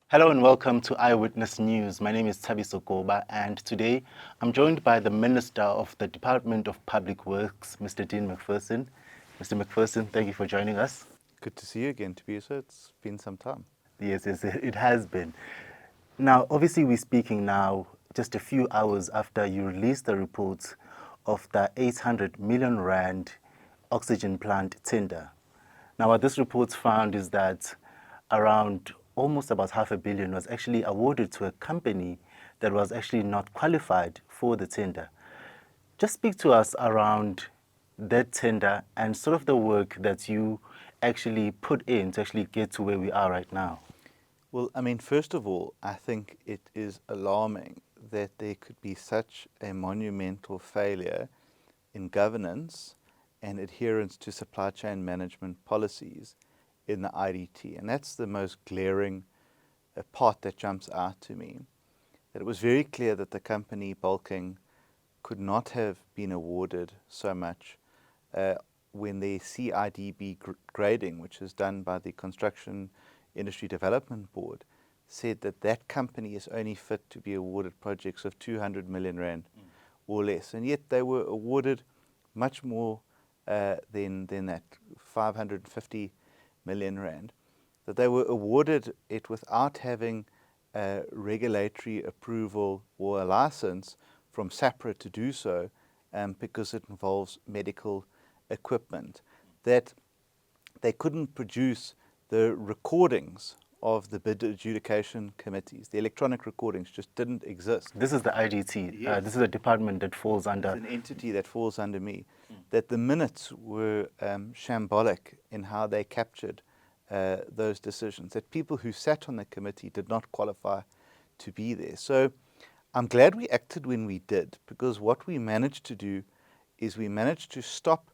Hello and welcome to Eyewitness News. My name is Thabiso Goba, and today I'm joined by the Minister of the Department of Public Works, Mr. Dean Macpherson. Mr. Macpherson, thank you for joining us. Good to see you again, Tobias. It's been some time. Yes, it has been. Now, obviously, we're speaking now just a few hours after you released the reports of the 800 million rand oxygen plant tender. Now, what this report found is that around almost about $500 million was actually awarded to a company that was actually not qualified for the tender. Just speak to us around that tender and sort of the work that you actually put in to actually get to where we are right now. Well, first of all, I think it is alarming that there could be such a monumental failure in governance and adherence to supply chain management policies in the IDT. And that's the most glaring part that jumps out to me. That it was very clear that the company bulking could not have been awarded so much when the CIDB grading, which is done by the Construction Industry Development Board, said that that company is only fit to be awarded projects of 200 million rand or less. And yet they were awarded much more than that, 550 million rand. That they were awarded it without having regulatory approval or a license from SAPRA to do so, because it involves medical equipment. That they couldn't produce the recordings of the bid adjudication committees. The electronic recordings just didn't exist. This is the IDT. Yes. This is a department that falls under... It's an entity that falls under me. That the minutes were shambolic in how they captured those decisions. That people who sat on the committee did not qualify to be there. So I'm glad we acted when we did, because what we managed to do is we managed to stop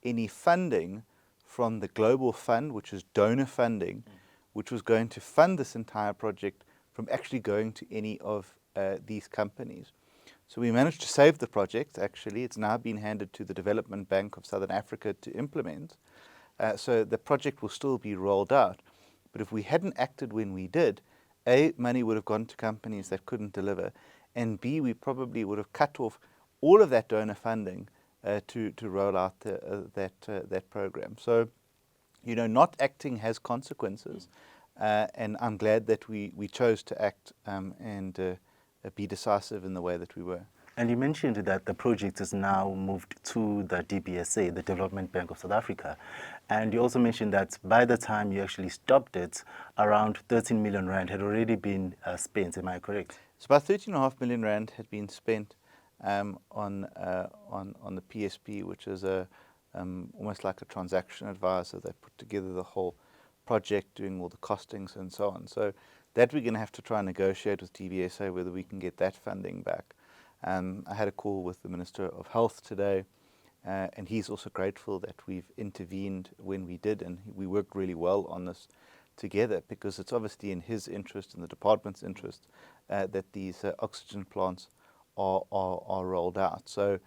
any funding from the Global Fund, which is donor funding, which was going to fund this entire project, from actually going to any of these companies. So we managed to save the project, actually. It's now been handed to the Development Bank of Southern Africa to implement. So the project will still be rolled out. But if we hadn't acted when we did, A, money would have gone to companies that couldn't deliver, and B, we probably would have cut off all of that donor funding to roll out that program. So, not acting has consequences, and I'm glad that we chose to act and be decisive in the way that we were. And you mentioned that the project is now moved to the DBSA, the Development Bank of South Africa. And you also mentioned that by the time you actually stopped it, around 13 million rand had already been spent. Am I correct? So about 13.5 million rand had been spent on the PSP, which is almost like a transaction advisor. They put together the whole project, doing all the costings and so on. So that we're going to have to try and negotiate with DBSA whether we can get that funding back. I had a call with the Minister of Health today, and he's also grateful that we've intervened when we did, and we worked really well on this together, because it's obviously in his interest and the department's interest that these oxygen plants are rolled out. So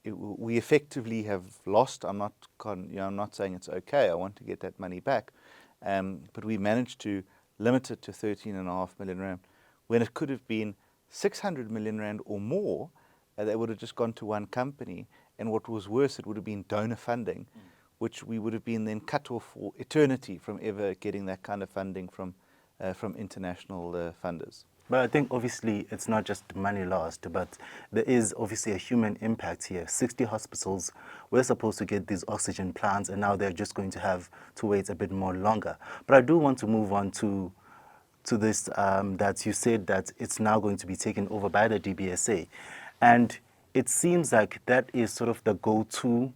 we effectively have lost. I'm not saying it's okay. I want to get that money back, but we managed to limit it to 13.5 million rand when it could have been 600 million rand or more. They would have just gone to one company, and what was worse, it would have been donor funding, which we would have been then cut off for eternity from ever getting that kind of funding from international funders. But I think obviously it's not just money lost, but there is obviously a human impact here. 60 hospitals were supposed to get these oxygen plants, and now they're just going to have to wait a bit more longer. But I do want to move on to this, that you said that it's now going to be taken over by the DBSA. And it seems like that is sort of the go-to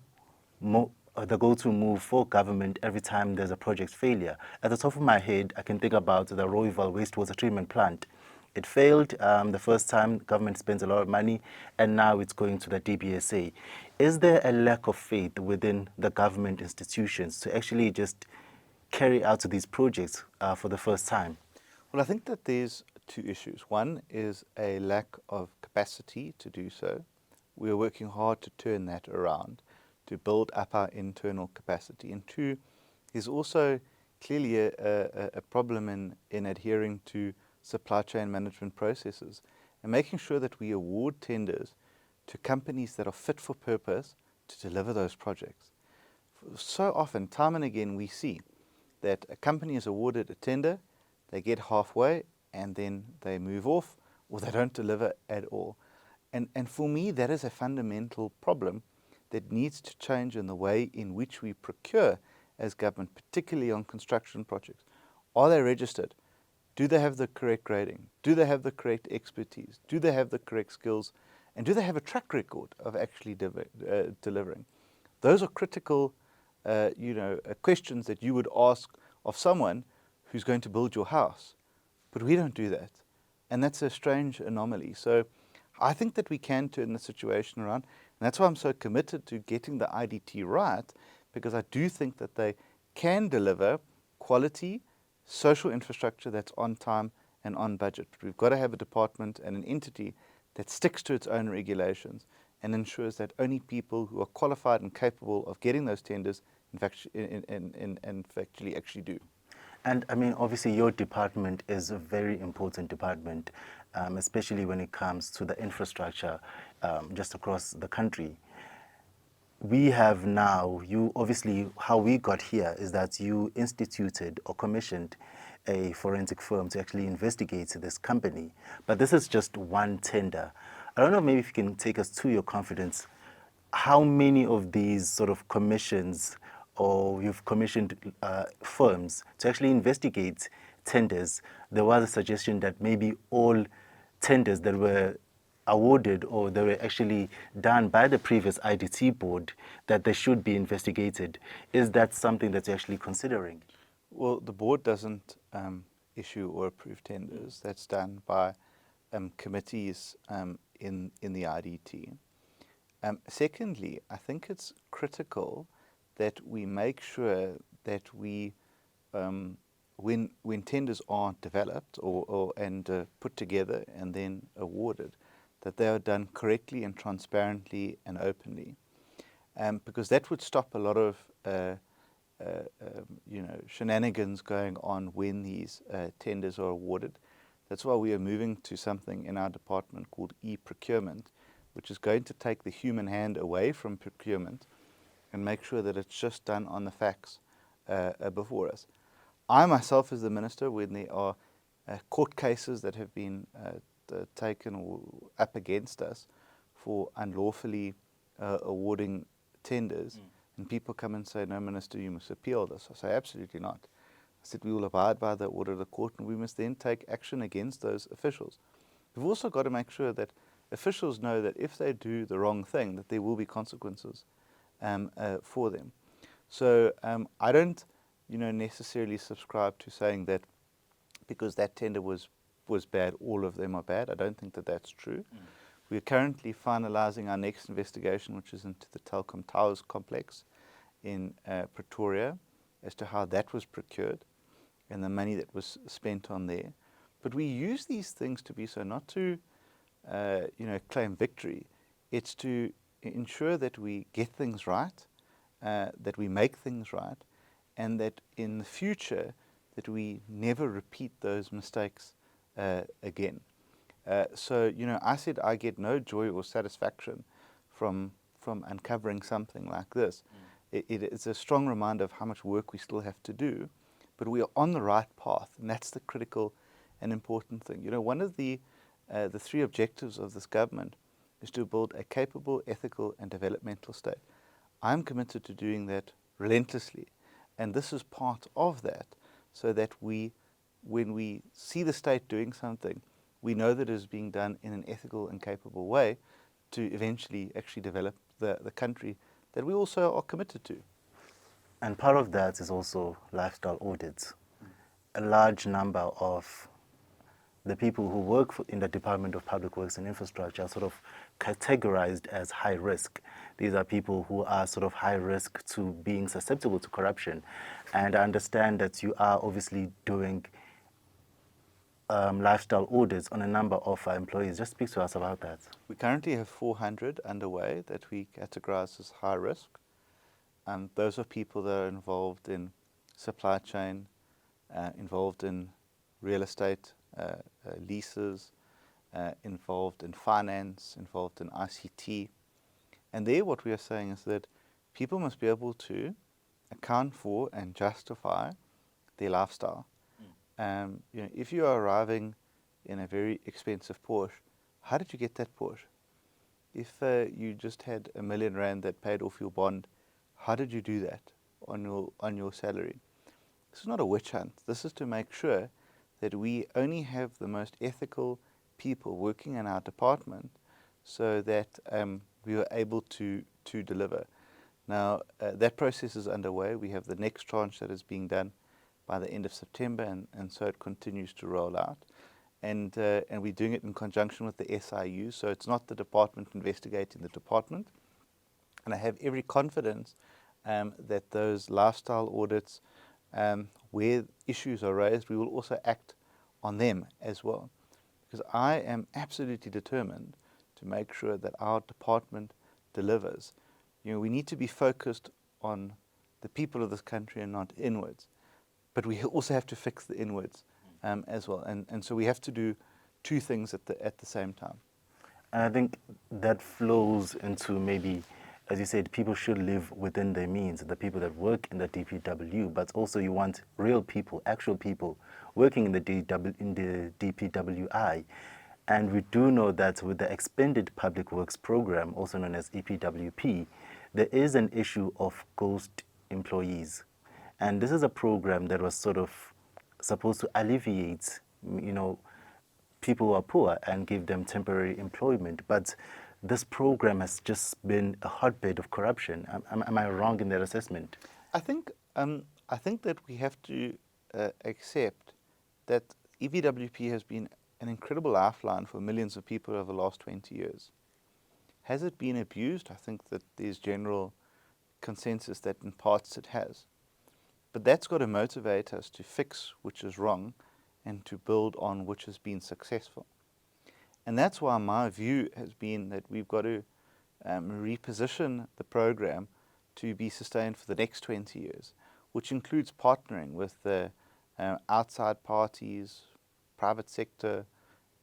move for government every time there's a project failure. At the top of my head, I can think about the Rooiwal wastewater treatment plant. It failed the first time. Government spends a lot of money, and now it's going to the DBSA. Is there a lack of faith within the government institutions to actually just carry out these projects for the first time? Well, I think that there's two issues. One is a lack of capacity to do so. We are working hard to turn that around, to build up our internal capacity. And two is also clearly a problem in adhering to supply chain management processes and making sure that we award tenders to companies that are fit for purpose to deliver those projects. So often, time and again, we see that a company is awarded a tender, they get halfway, and then they move off, or they don't deliver at all. And for me, that is a fundamental problem that needs to change in the way in which we procure as government, particularly on construction projects. Are they registered? Do they have the correct grading? Do they have the correct expertise? Do they have the correct skills? And do they have a track record of actually delivering? Those are critical questions that you would ask of someone who's going to build your house. But we don't do that. And that's a strange anomaly. So I think that we can turn the situation around. And that's why I'm so committed to getting the IDT right, because I do think that they can deliver quality social infrastructure that's on time and on budget. But we've got to have a department and an entity that sticks to its own regulations and ensures that only people who are qualified and capable of getting those tenders actually do. And I mean, obviously, your department is a very important department, especially when it comes to the infrastructure just across the country. We have now, how we got here is that you instituted or commissioned a forensic firm to actually investigate this company. But this is just one tender. I don't know, maybe if you can take us to your confidence, how many of these sort of commissions, or you've commissioned firms to actually investigate tenders? There was a suggestion that maybe all tenders that were awarded or they were actually done by the previous IDT board, that they should be investigated. Is that something that you're actually considering? Well, the board doesn't issue or approve tenders. That's done by committees in the IDT. Secondly, I think it's critical that we make sure that we, when tenders are developed and put together and then awarded, that they are done correctly and transparently and openly, because that would stop a lot of shenanigans going on when these tenders are awarded. That's why we are moving to something in our department called e-procurement, which is going to take the human hand away from procurement and make sure that it's just done on the facts before us. I myself, as the minister, when there are court cases that have been taken or up against us for unlawfully awarding tenders, and people come and say, "No, Minister, you must appeal this." I say, "Absolutely not." I said, "We will abide by the order of the court, and we must then take action against those officials." We've also got to make sure that officials know that if they do the wrong thing, that there will be consequences for them. So I don't, necessarily subscribe to saying that because that tender was bad, all of them are bad. I don't think that that's true. We are currently finalising our next investigation, which is into the Telkom Towers complex in Pretoria, as to how that was procured and the money that was spent on there. But we use these things to be so, not to, claim victory. It's to ensure that we get things right, that we make things right, and that in the future that we never repeat those mistakes again. So, I said I get no joy or satisfaction from uncovering something like this. It's a strong reminder of how much work we still have to do, but we are on the right path, and that's the critical and important thing. One of the three objectives of this government is to build a capable, ethical, and developmental state. I'm committed to doing that relentlessly, and this is part of that, so that when we see the state doing something, we know that it is being done in an ethical and capable way to eventually actually develop the country that we also are committed to. And part of that is also lifestyle audits. A large number of the people who work in the Department of Public Works and Infrastructure are sort of categorized as high risk. These are people who are sort of high risk to being susceptible to corruption. And I understand that you are obviously doing lifestyle audits on a number of employees. Just speak to us about that. We currently have 400 underway that we categorize as high risk. Those are people that are involved in supply chain, involved in real estate, leases, involved in finance, involved in ICT. And there what we are saying is that people must be able to account for and justify their lifestyle. If you are arriving in a very expensive Porsche, how did you get that Porsche? If you just had R1 million that paid off your bond, how did you do that on your salary? This is not a witch hunt. This is to make sure that we only have the most ethical people working in our department, so that we are able to deliver. Now, that process is underway. We have the next tranche that is being done by the end of September, and so it continues to roll out. And we're doing it in conjunction with the SIU, so it's not the department investigating the department. And I have every confidence that those lifestyle audits, where issues are raised, we will also act on them as well. Because I am absolutely determined to make sure that our department delivers. We need to be focused on the people of this country and not inwards. But we also have to fix the inwards as well. And so we have to do two things at the same time. And I think that flows into maybe, as you said, people should live within their means, the people that work in the DPW, but also you want real people, actual people working in the DPWI. And we do know that with the Expanded Public Works Program, also known as EPWP, there is an issue of ghost employees. And this is a program that was sort of supposed to alleviate, people who are poor and give them temporary employment. But this program has just been a hotbed of corruption. Am I wrong in that assessment? I think that we have to accept that EPWP has been an incredible lifeline for millions of people over the last 20 years. Has it been abused? I think that there's general consensus that in parts it has. But that's got to motivate us to fix which is wrong and to build on which has been successful. And that's why my view has been that we've got to reposition the program to be sustained for the next 20 years, which includes partnering with the outside parties, private sector,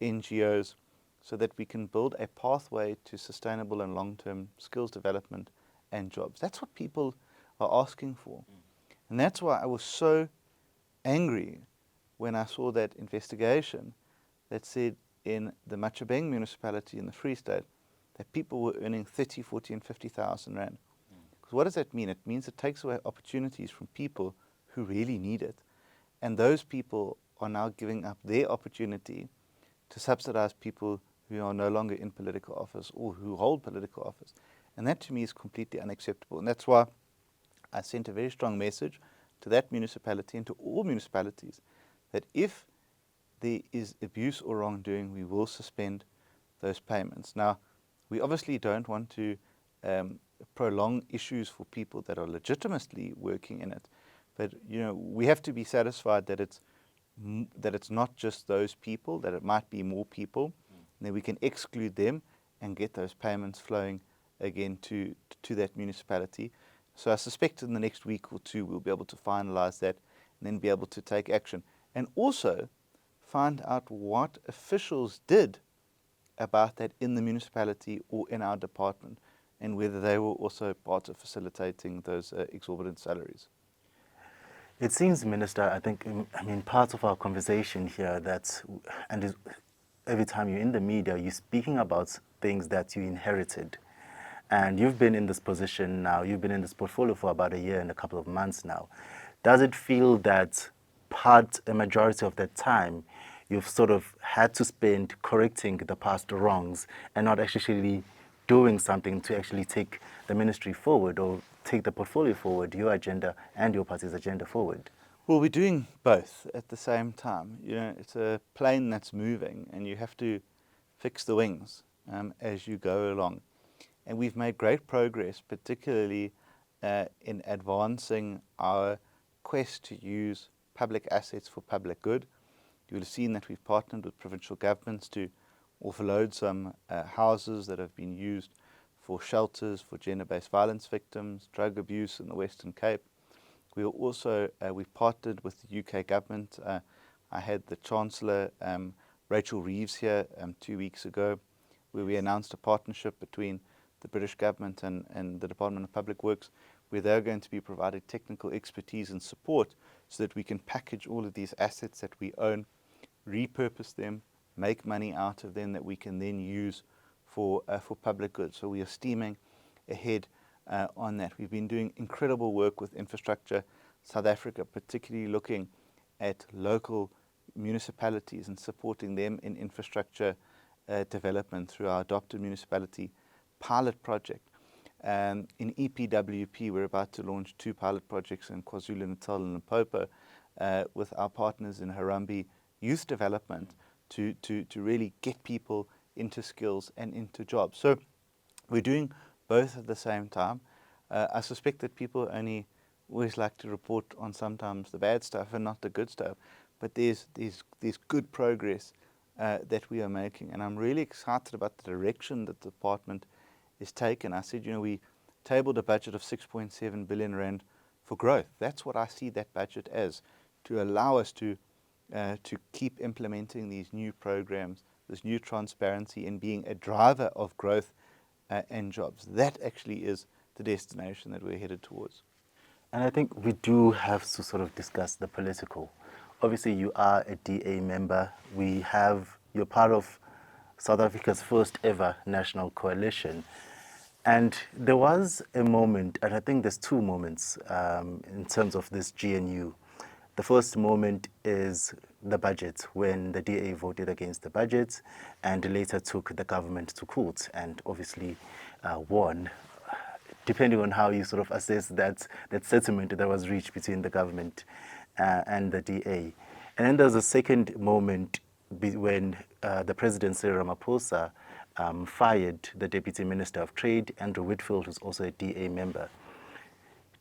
NGOs, so that we can build a pathway to sustainable and long-term skills development and jobs. That's what people are asking for. And that's why I was so angry when I saw that investigation that said in the Machabeng municipality in the Free State that people were earning 30, 40 and 50,000 rand. Because what does that mean? It means it takes away opportunities from people who really need it. And those people are now giving up their opportunity to subsidize people who are no longer in political office or who hold political office. And that to me is completely unacceptable. And that's why I sent a very strong message to that municipality and to all municipalities that if there is abuse or wrongdoing, we will suspend those payments. Now, we obviously don't want to prolong issues for people that are legitimately working in it, but we have to be satisfied that it's not just those people, that it might be more people, and then we can exclude them and get those payments flowing again to that municipality. So I suspect in the next week or two we'll be able to finalize that and then be able to take action. And also find out what officials did about that in the municipality or in our department, and whether they were also part of facilitating those exorbitant salaries. It seems, Minister, I think, part of our conversation here every time you're in the media, you're speaking about things that you inherited. And you've been in this position now, you've been in this portfolio for about a year and a couple of months now. Does it feel that a majority of that time, you've sort of had to spend correcting the past wrongs and not actually doing something to actually take the ministry forward or take the portfolio forward, your agenda and your party's agenda forward? Well, we're doing both at the same time. It's a plane that's moving and you have to fix the wings as you go along. And we've made great progress, particularly in advancing our quest to use public assets for public good. You will have seen that we've partnered with provincial governments to offload some houses that have been used for shelters for gender-based violence victims, drug abuse in the Western Cape. We are also we partnered with the UK government. I had the Chancellor Rachel Reeves here 2 weeks ago, where we announced a partnership between the British government and the Department of Public Works, where they're going to be providing technical expertise and support so that we can package all of these assets that we own, repurpose them, make money out of them that we can then use for public good. So we are steaming ahead on that. We've been doing incredible work with Infrastructure South Africa, particularly looking at local municipalities and supporting them in infrastructure development through our adopted municipality pilot project. In EPWP, we're about to launch 2 pilot projects in KwaZulu-Natal and Limpopo with our partners in Harambee Youth Development to really get people into skills and into jobs. So we're doing both at the same time. I suspect that people only always like to report on sometimes the bad stuff and not the good stuff, but there's good progress that we are making, and I'm really excited about the direction that the department is taken. I said, we tabled a budget of 6.7 billion rand for growth. That's what I see that budget as, to allow us to keep implementing these new programs, this new transparency, and being a driver of growth and jobs. That actually is the destination that we're headed towards. And I think we do have to sort of discuss the political. Obviously, you are a DA member. You're part of South Africa's first ever national coalition. And there was a moment, and I think there's 2 moments in terms of this GNU. The first moment is the budget, when the DA voted against the budget and later took the government to court and obviously won, depending on how you sort of assess that settlement that was reached between the government and the DA. And then there's a second moment when the President Cyril Ramaphosa fired the Deputy Minister of Trade, Andrew Whitfield, who's also a DA member.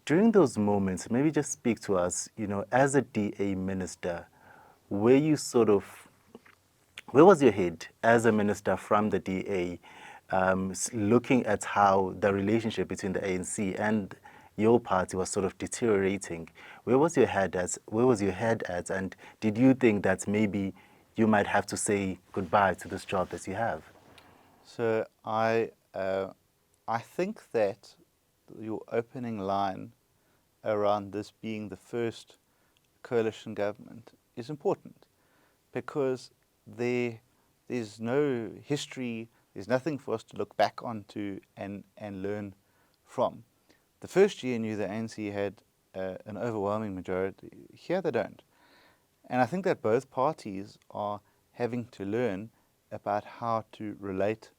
During those moments, maybe just speak to us, as a DA minister, where was your head as a minister from the DA, looking at how the relationship between the ANC and your party was sort of deteriorating? Where was your head at, and did you think that maybe you might have to say goodbye to this job that you have? So I think that your opening line around this being the first coalition government is important, because there's no history, there's nothing for us to look back onto and learn from. The first GNU, the ANC had an overwhelming majority. Here they don't. And I think that both parties are having to learn about how to relate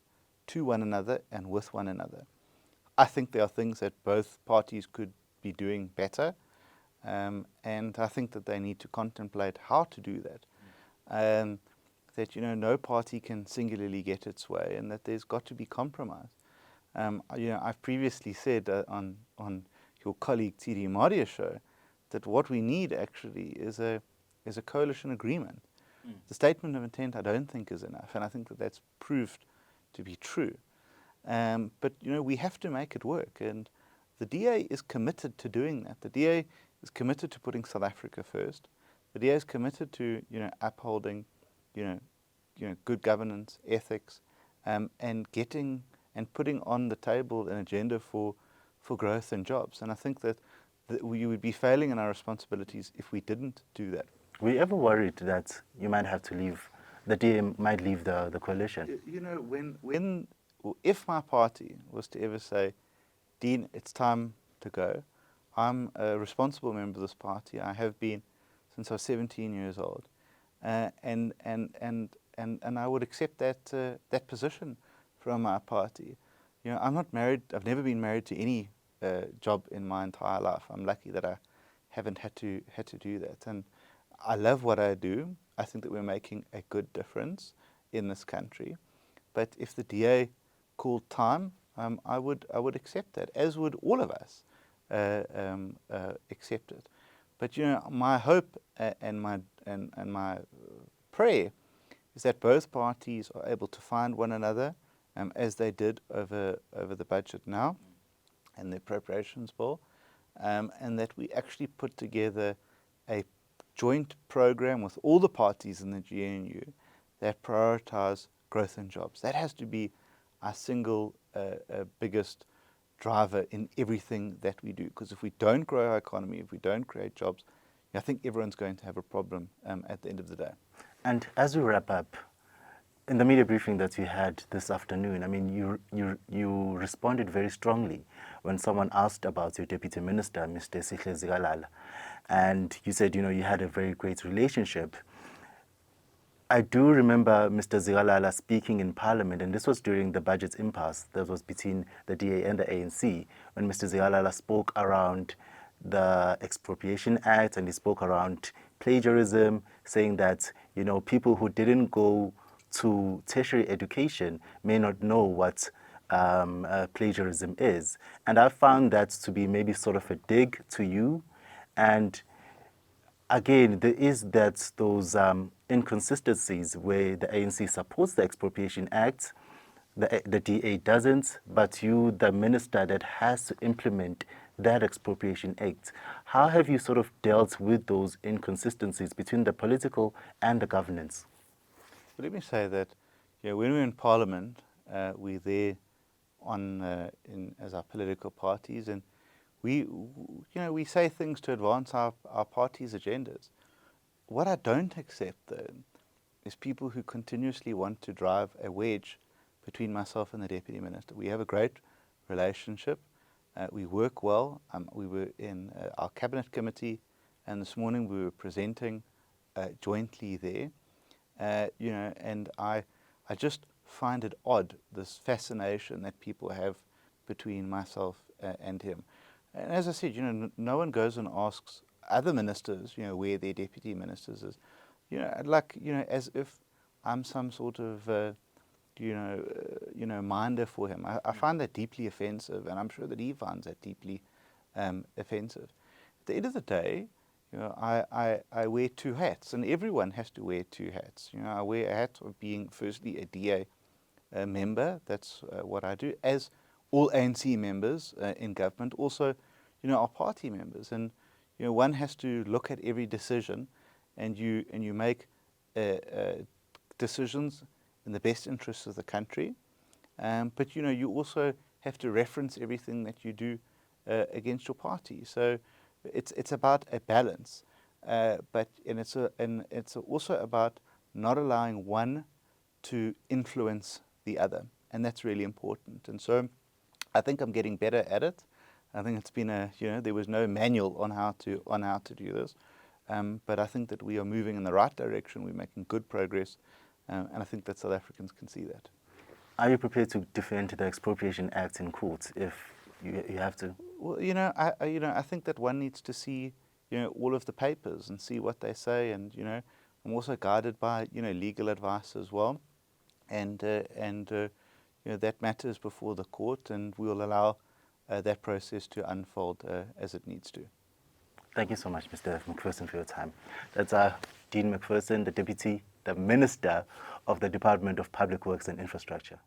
to one another and with one another. I think there are things that both parties could be doing better, and I think that they need to contemplate how to do that. That no party can singularly get its way, and that there's got to be compromise. I've previously said on your colleague T.D. Maria's show that what we need actually is a coalition agreement. The statement of intent I don't think is enough, and I think that that's proved to be true. But we have to make it work, and the DA is committed to doing that. The DA is committed to putting South Africa first. The DA is committed to upholding good governance, ethics, and getting and putting on the table an agenda for growth and jobs. And I think that we would be failing in our responsibilities if we didn't do that. Were you ever worried that you might have to leave, the DA might leave the coalition? If my party was to ever say, Dean, it's time to go, I'm a responsible member of this party. I have been since I was 17 years old, and I would accept that position from my party. I'm not married. I've never been married to any job in my entire life. I'm lucky that I haven't had to do that, and I love what I do. I think that we're making a good difference in this country. But if the DA called time, I would accept that, as would all of us accept it. But my hope and my prayer is that both parties are able to find one another, as they did over the budget now and the appropriations bill, and that we actually put together a joint program with all the parties in the GNU that prioritize growth and jobs. That has to be our single biggest driver in everything that we do. Because if we don't grow our economy, if we don't create jobs, I think everyone's going to have a problem at the end of the day. And as we wrap up, in the media briefing that you had this afternoon, I mean, you responded very strongly when someone asked about your deputy minister, Mr. Sihle Zikalala, and you said, you had a very great relationship. I do remember Mr. Zikalala speaking in Parliament, and this was during the budget impasse that was between the DA and the ANC, when Mr. Zikalala spoke around the Expropriation Act, and he spoke around plagiarism, saying that, people who didn't go to tertiary education may not know what plagiarism is. And I found that to be maybe sort of a dig to you. And again, there is those inconsistencies where the ANC supports the Expropriation Act, the DA doesn't, but you, the minister that has to implement that Expropriation Act. How have you sort of dealt with those inconsistencies between the political and the governance? But let me say that when we're in Parliament, we're there as our political parties, and we say things to advance our party's agendas. What I don't accept, though, is people who continuously want to drive a wedge between myself and the Deputy Minister. We have a great relationship. We work well. We were in our Cabinet Committee, and this morning we were presenting jointly there. And I just find it odd, this fascination that people have between myself and him. And as I said, no one goes and asks other ministers, where their deputy ministers is, as if I'm some sort of, minder for him. I find that deeply offensive, and I'm sure that he finds that deeply offensive. At the end of the day, I wear two hats, and everyone has to wear two hats. I wear a hat of being firstly a DA member. That's what I do, as all ANC members in government also, are party members. And one has to look at every decision, and you make decisions in the best interests of the country. But you also have to reference everything that you do against your party. So it's about a balance, but it's also about not allowing one to influence the other, and that's really important. And so I think I'm getting better at it. I think it's been there was no manual on how to do this, but I think that we are moving in the right direction. We're making good progress, and I think that South Africans can see that. Are you prepared to defend the Expropriation Act in court if you have to? Well, I think that one needs to see, all of the papers and see what they say, and I'm also guided by legal advice as well, and that matters before the court, and we'll allow that process to unfold as it needs to. Thank you so much, Mr. Macpherson, for your time. That's Dean Macpherson, the Minister of the Department of Public Works and Infrastructure.